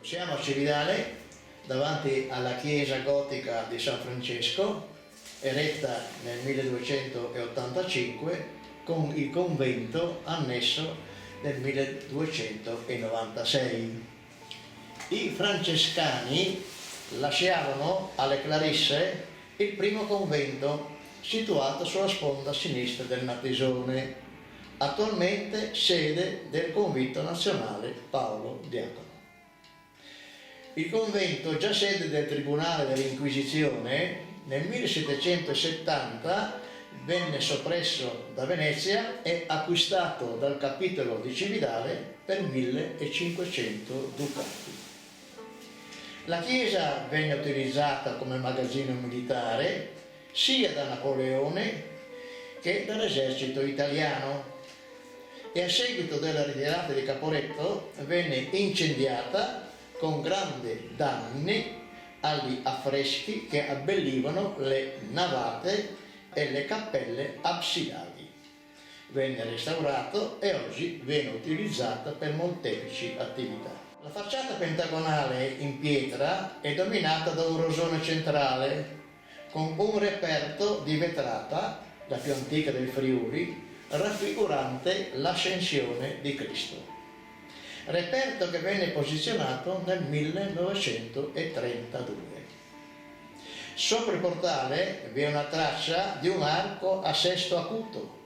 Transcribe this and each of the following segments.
Siamo a Cividale, davanti alla chiesa gotica di San Francesco, eretta nel 1285 con il convento annesso nel 1296. I francescani lasciarono alle Clarisse il primo convento situato sulla sponda sinistra del Natisone, attualmente sede del Convitto Nazionale Paolo Diacono. Il convento, già sede del Tribunale dell'Inquisizione, nel 1770 venne soppresso da Venezia e acquistato dal capitolo di Cividale per 1500 ducati. La chiesa venne utilizzata come magazzino militare sia da Napoleone che dall'esercito italiano e a seguito della ritirata di Caporetto venne incendiata con grandi danni agli affreschi che abbellivano le navate e le cappelle absidali. Venne restaurato e oggi viene utilizzata per molteplici attività. La facciata pentagonale in pietra è dominata da un rosone centrale con un reperto di vetrata, la più antica del Friuli, raffigurante l'ascensione di Cristo. Reperto che venne posizionato nel 1932. Sopra il portale vi è una traccia di un arco a sesto acuto,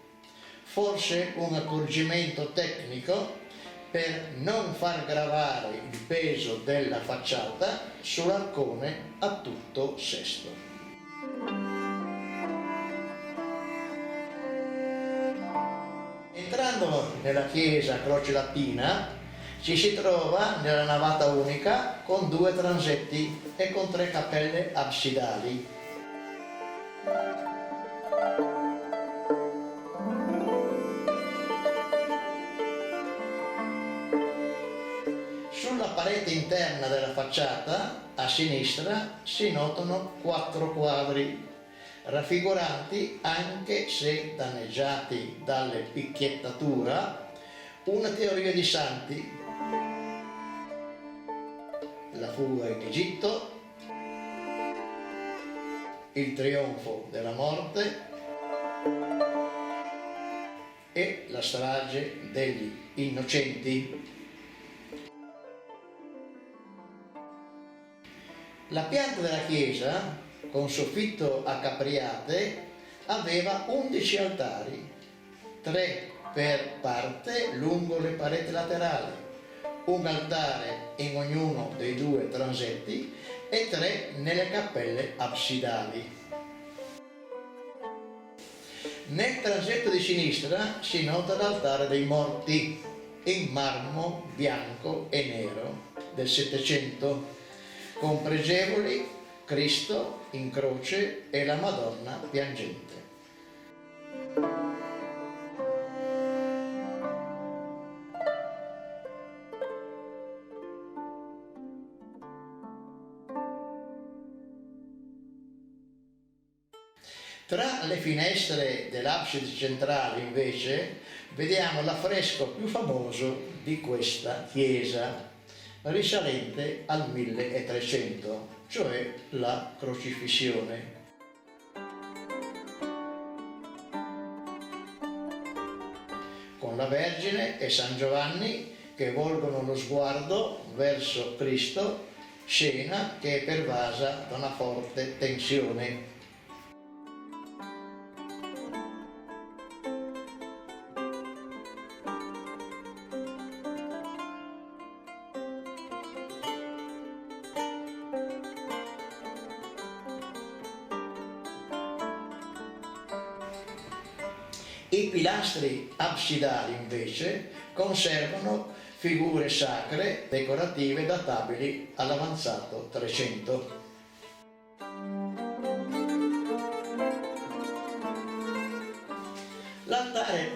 forse un accorgimento tecnico per non far gravare il peso della facciata sull'arcone a tutto sesto. Entrando nella chiesa a croce latina ci si trova nella navata unica con 2 transetti e con 3 cappelle absidali. Sulla parete interna della facciata, a sinistra, si notano 4 quadri, raffiguranti, anche se danneggiati dalle picchiettatura, una teoria di santi, la fuga in Egitto, il trionfo della morte e la strage degli innocenti. La pianta della chiesa, con soffitto a capriate, aveva 11 altari, 3 per parte lungo le pareti laterali, un altare in ognuno dei 2 transetti e 3 nelle cappelle absidali. Nel transetto di sinistra si nota l'altare dei morti in marmo bianco e nero del Settecento, con pregevoli, Cristo in croce e la Madonna piangente. Tra le finestre dell'abside centrale, invece, vediamo l'affresco più famoso di questa chiesa, risalente al 1300, cioè la Crocifissione. Con la Vergine e San Giovanni che volgono lo sguardo verso Cristo, scena che è pervasa da una forte tensione. I pilastri absidali invece conservano figure sacre decorative databili all'avanzato 300. L'altare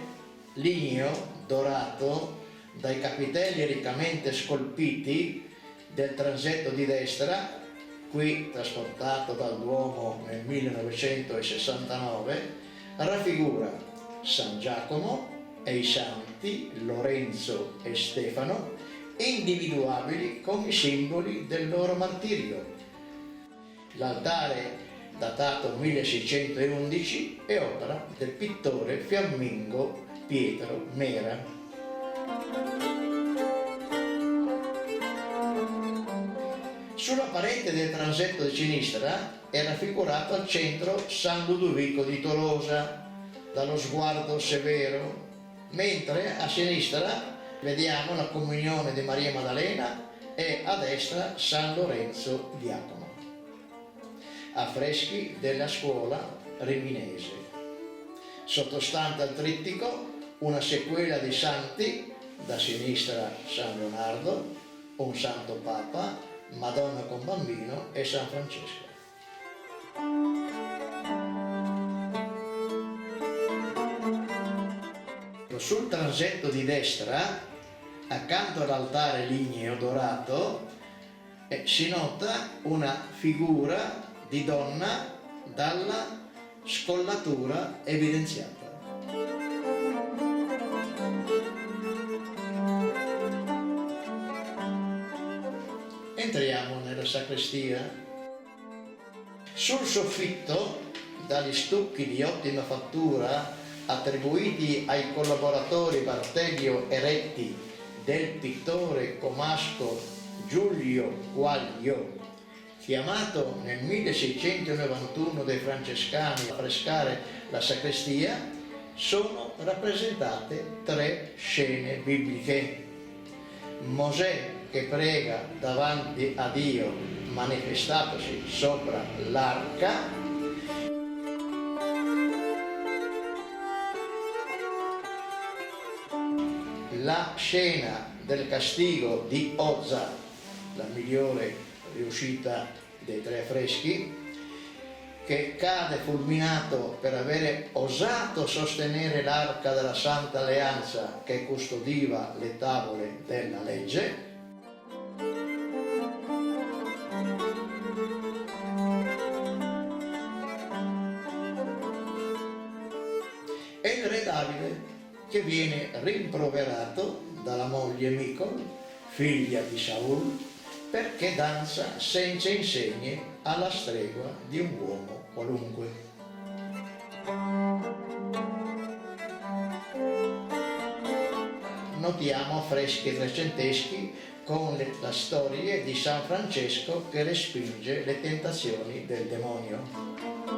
ligneo dorato dai capitelli riccamente scolpiti del transetto di destra, qui trasportato dal Duomo nel 1969, raffigura San Giacomo e i santi Lorenzo e Stefano individuabili come i simboli del loro martirio. L'altare, datato 1611, è opera del pittore fiammingo Pietro Mera. Sulla parete del transetto di sinistra è raffigurato al centro San Ludovico di Tolosa, dallo sguardo severo, mentre a sinistra vediamo la comunione di Maria Maddalena e a destra San Lorenzo Diacono. Affreschi della scuola riminese. Sottostante al trittico una sequela di santi, da sinistra San Leonardo, un santo Papa, Madonna con Bambino e San Francesco. Sul transetto di destra, accanto all'altare ligneo dorato, si nota una figura di donna dalla scollatura evidenziata. Entriamo nella sacrestia. Sul soffitto, dagli stucchi di ottima fattura attribuiti ai collaboratori Barteglio e Retti del pittore comasco Giulio Quaglio, chiamato nel 1691 dai francescani a affrescare la sacrestia, sono rappresentate 3 scene bibliche. Mosè che prega davanti a Dio manifestatosi sopra l'arca, la scena del castigo di Ozza, la migliore riuscita dei 3 affreschi, che cade fulminato per avere osato sostenere l'arca della Santa Alleanza che custodiva le tavole della legge. E il re Davide che viene rimproverato dalla moglie Micol, figlia di Saul, perché danza senza insegne alla stregua di un uomo qualunque. Notiamo affreschi trecenteschi con la storia di San Francesco che respinge le tentazioni del demonio.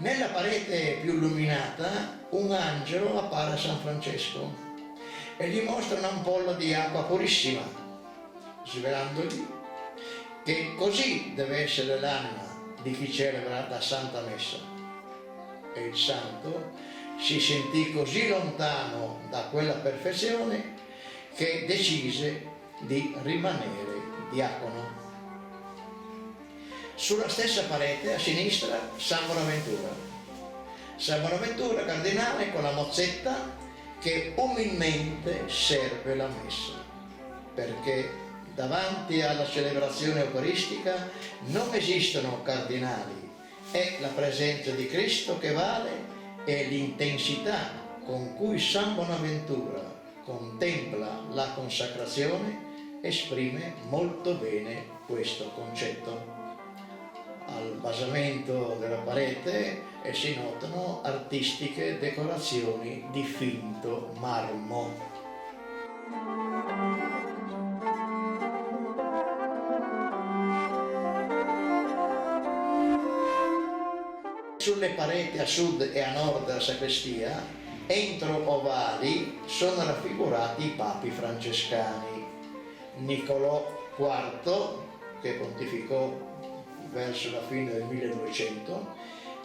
Nella parete più illuminata un angelo appare a San Francesco e gli mostra un'ampolla di acqua purissima, svelandogli che così deve essere l'anima di chi celebra la Santa Messa. E il santo si sentì così lontano da quella perfezione che decise di rimanere diacono. Sulla stessa parete a sinistra San Bonaventura. San Bonaventura cardinale con la mozzetta che umilmente serve la messa, perché davanti alla celebrazione eucaristica non esistono cardinali, è la presenza di Cristo che vale e l'intensità con cui San Bonaventura contempla la consacrazione esprime molto bene questo concetto. Al basamento della parete si notano artistiche decorazioni di finto marmo. Sulle pareti a sud e a nord della sacrestia, entro ovali, sono raffigurati i papi francescani. Niccolò IV, che pontificò verso la fine del 1200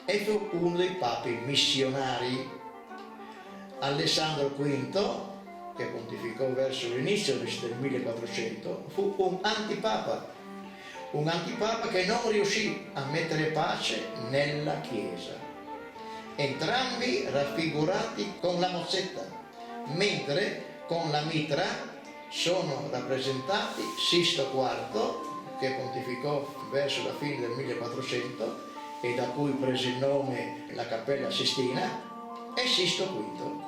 e fu uno dei papi missionari. Alessandro V, che pontificò verso l'inizio del 1400, fu un antipapa che non riuscì a mettere pace nella Chiesa. Entrambi raffigurati con la mozzetta, mentre con la mitra sono rappresentati Sisto IV, che pontificò verso la fine del 1400 e da cui prese il nome la Cappella Sistina, e Sisto V,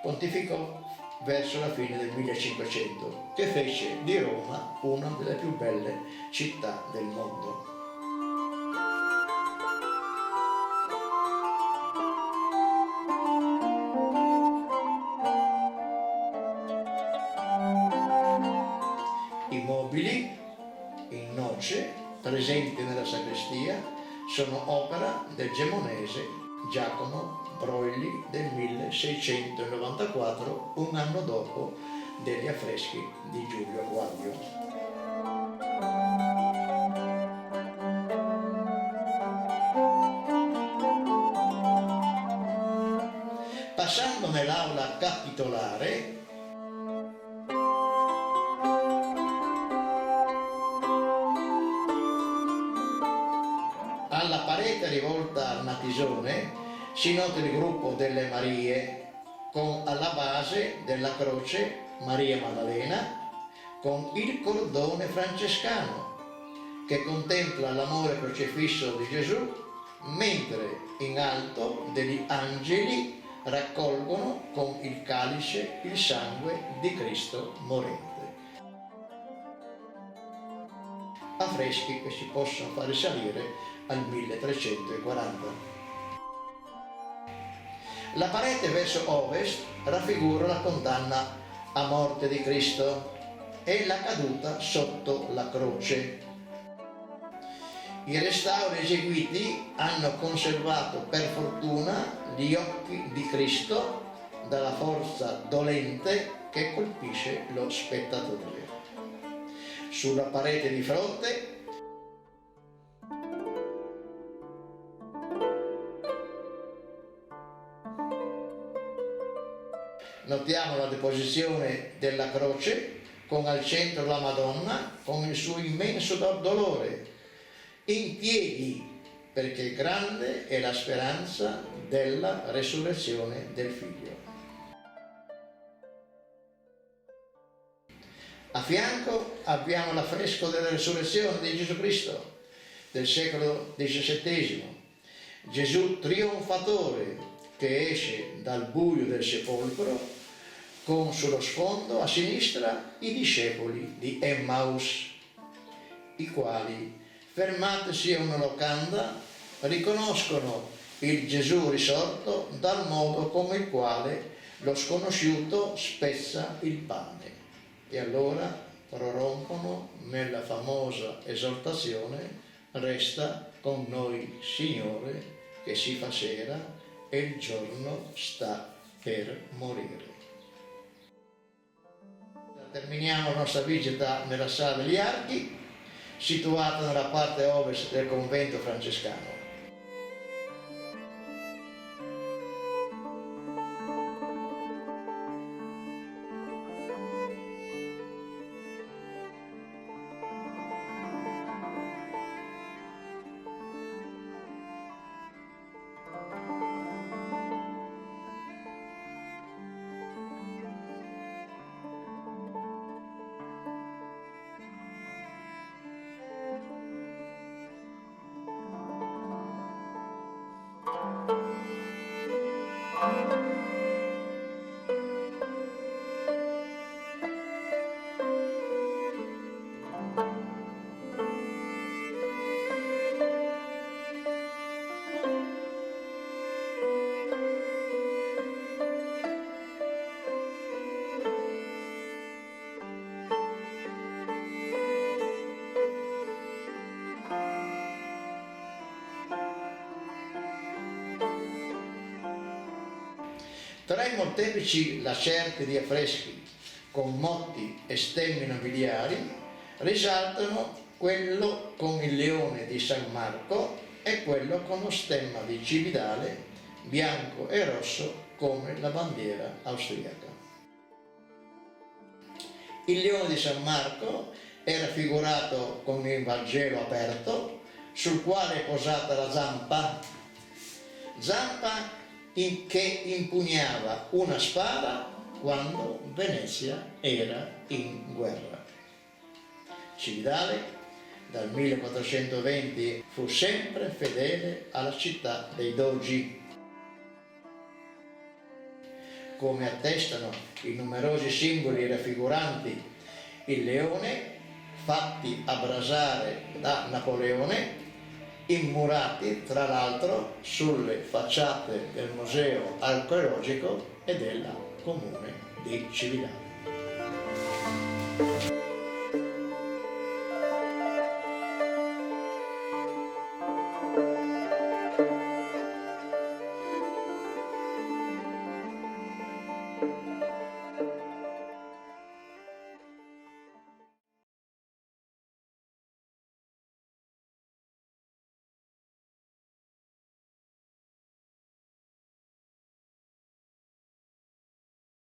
pontificò verso la fine del 1500, che fece di Roma una delle più belle città del mondo. I mobili in noce presenti nella sacrestia sono opera del gemonese Giacomo Broglio del 1694, un anno dopo degli affreschi di Giulio Quadio. Passando nell'aula capitolare, alla parete rivolta al natisone si nota il gruppo delle Marie, con alla base della croce Maria Maddalena, con il cordone francescano, che contempla l'amore crocifisso di Gesù, mentre in alto degli angeli raccolgono con il calice il sangue di Cristo morente. Affreschi che si possono far risalire al 1340. La parete verso ovest raffigura la condanna a morte di Cristo e la caduta sotto la croce. I restauri eseguiti hanno conservato per fortuna gli occhi di Cristo dalla forza dolente che colpisce lo spettatore. Sulla parete di fronte notiamo la deposizione della croce con al centro la Madonna con il suo immenso dolore, in piedi, perché grande è la speranza della resurrezione del Figlio. A fianco abbiamo l'affresco della resurrezione di Gesù Cristo del secolo XVII, Gesù trionfatore che esce dal buio del sepolcro, con sullo sfondo a sinistra i discepoli di Emmaus, i quali, fermatisi a una locanda, riconoscono il Gesù risorto dal modo come il quale lo sconosciuto spezza il pane. E allora prorompono nella famosa esortazione: resta con noi, Signore, che si fa sera e il giorno sta per morire. Terminiamo la nostra visita nella Sala degli Archi, situata nella parte ovest del convento francescano. Tra i molteplici lacerti di affreschi con motti e stemmi nobiliari risaltano quello con il leone di San Marco e quello con lo stemma di Cividale bianco e rosso come la bandiera austriaca. Il leone di San Marco è raffigurato con il Vangelo aperto, sul quale è posata la zampa che impugnava una spada quando Venezia era in guerra. Cividale, dal 1420, fu sempre fedele alla città dei Dogi. come attestano i numerosi simboli raffiguranti il leone fatti abrasare da Napoleone, immurati tra l'altro sulle facciate del Museo Archeologico e della Comune di Cividale.